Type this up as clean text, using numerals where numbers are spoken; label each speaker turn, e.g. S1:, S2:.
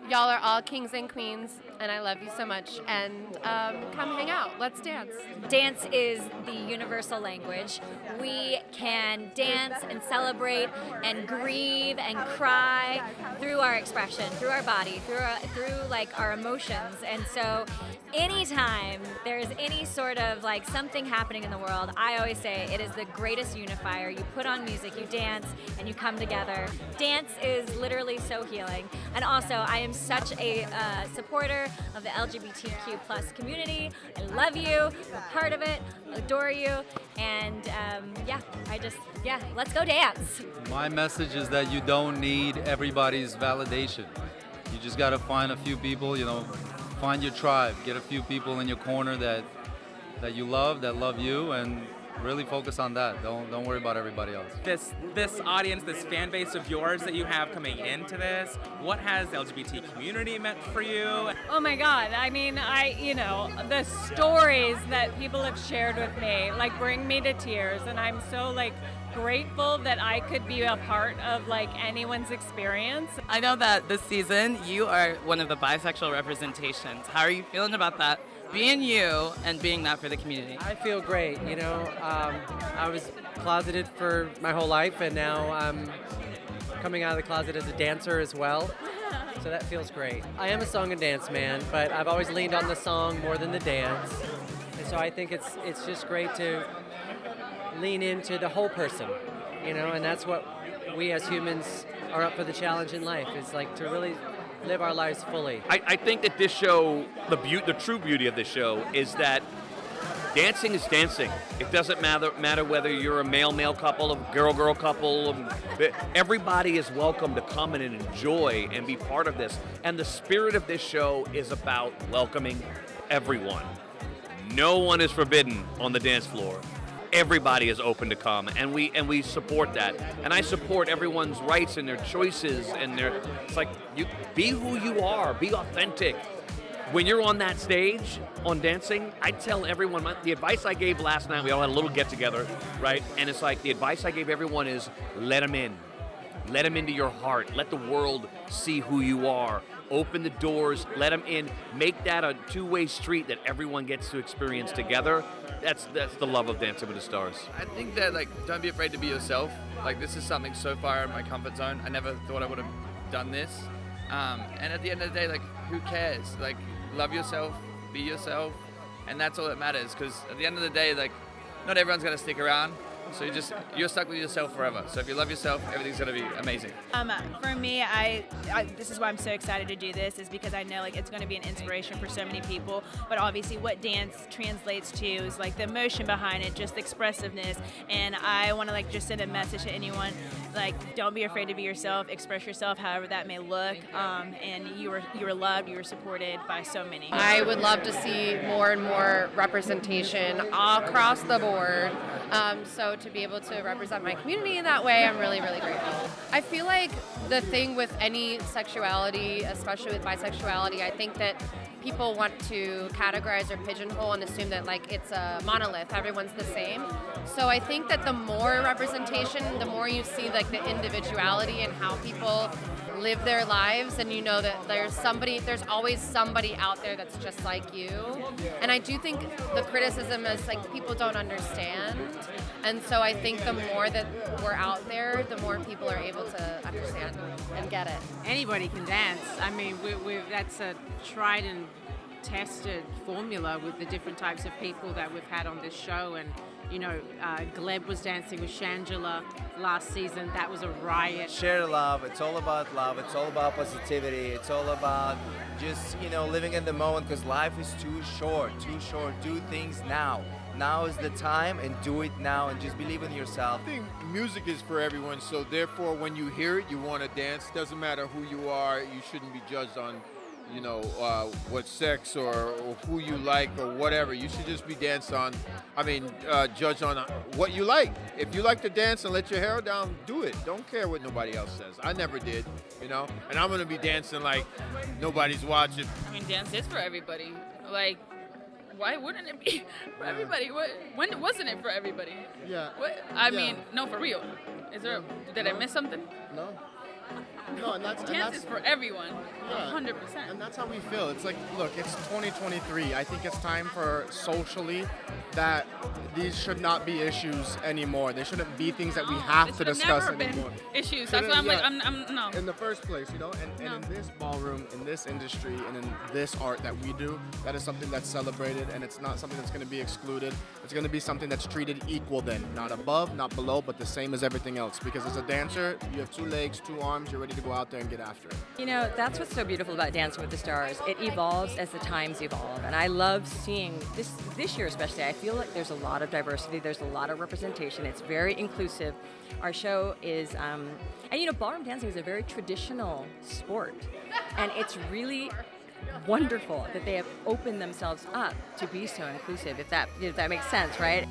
S1: Y'all are all kings and queens, and I love you so much. And come hang out. Let's dance.
S2: Dance is the universal language. We can dance and celebrate and grieve and cry through our expression, through our body, through like our emotions. And so anytime there's any sort of like something happening in the world, I always say it is the greatest unifier. You put on music, you dance, and you come together. Dance is literally so healing. And also, I am such a supporter of the LGBTQ plus community. I love you. I'm a part of it. Adore you. And let's go dance.
S3: My message is that you don't need everybody's validation. You just got to find a few people, find your tribe, get a few people in your corner that you love, that love you, and really focus on that. Don't worry about everybody else.
S4: This audience, this fan base of yours that you have coming into this, what has the LGBT community meant for you?
S5: Oh my God. I mean, the stories that people have shared with me, like, bring me to tears. And I'm so, grateful that I could be a part of, anyone's experience.
S6: I know that this season you are one of the bisexual representations. How are you feeling about that? Being you and being that for the community.
S7: I feel great, I was closeted for my whole life, and now I'm coming out of the closet as a dancer as well, so that feels great. I am a song and dance man, but I've always leaned on the song more than the dance, and so I think it's just great to lean into the whole person, and that's what we as humans are up for the challenge in life, is to really live our lives fully.
S8: I think that this show, the true beauty of this show is that dancing is dancing. It doesn't matter whether you're a male couple, a girl couple. Everybody is welcome to come in and enjoy and be part of this. And the spirit of this show is about welcoming everyone. No one is forbidden on the dance floor. Everybody is open to come, and we support that. And I support everyone's rights and their choices, and you be who you are, be authentic. When you're on that stage on dancing, I tell everyone the advice I gave last night. We all had a little get together, right? And it's the advice I gave everyone is let them in. Let them into your heart. Let the world see who you are. Open the doors, let them in. Make that a two-way street that everyone gets to experience together. That's the love of Dancing with the Stars.
S9: I think that don't be afraid to be yourself. This is something so far in my comfort zone. I never thought I would have done this. And at the end of the day, who cares? Love yourself, be yourself, and that's all that matters. Because at the end of the day, not everyone's gonna stick around. So you're stuck with yourself forever. So if you love yourself, everything's gonna be amazing.
S10: For me, I this is why I'm so excited to do this, is because I know it's going to be an inspiration for so many people. But obviously, what dance translates to is the emotion behind it, just expressiveness. And I want to just send a message to anyone, don't be afraid to be yourself, express yourself, however that may look. And you are loved, you are supported by so many.
S1: I would love to see more and more representation across the board. So to be able to represent my community in that way, I'm really, really grateful. I feel like the thing with any sexuality, especially with bisexuality, I think that people want to categorize or pigeonhole and assume that it's a monolith, everyone's the same. So I think that the more representation, the more you see the individuality and how people live their lives, and that there's always somebody out there that's just like you. And I do think the criticism is people don't understand. And so I think the more that we're out there, the more people are able to understand and get it.
S11: Anybody can dance. I mean, that's a tried and tested formula with the different types of people that we've had on this show. And GLAAD was dancing with Shangela last season. That was a riot.
S12: Share love. It's all about love. It's all about positivity. It's all about just, living in the moment, because life is too short. Do things now. Now is the time, and do it now, and just believe in yourself.
S13: I think music is for everyone, so therefore when you hear it, you want to dance. Doesn't matter who you are. You shouldn't be judged on what sex or who you like or whatever. You should just be judged on what you like. If you like to dance and let your hair down, do it. Don't care what nobody else says. I never did, and I'm going to be dancing like nobody's watching.
S14: I mean, dance is for everybody. Why wouldn't it be for everybody? When wasn't it for everybody?
S13: Yeah.
S14: I mean, no, for real. Did I miss something?
S13: No.
S15: No, and that's
S14: Dance is for everyone.
S15: Yeah.
S14: 100%.
S15: And that's how we feel. It's like, look, it's 2023. I think it's time for socially that these should not be issues anymore. They shouldn't be things that we have to discuss
S14: never been
S15: anymore.
S14: issues. That's why I'm like,
S15: Yeah.
S14: I'm no.
S15: In the first place, you know, and in this ballroom, in this industry, and in this art that we do, that is something that's celebrated, and it's not something that's going to be excluded. It's going to be something that's treated equal then, not above, not below, but the same as everything else. Because as a dancer, you have 2 legs, 2 arms, you're ready to go out there and get after it.
S16: You know, that's what's so beautiful about Dancing with the Stars. It evolves as the times evolve, and I love seeing this year especially. I feel like there's a lot of diversity, there's a lot of representation. It's very inclusive. Our show is, and you know, ballroom dancing is a very traditional sport, and it's really wonderful that they have opened themselves up to be so inclusive. If that makes sense, right?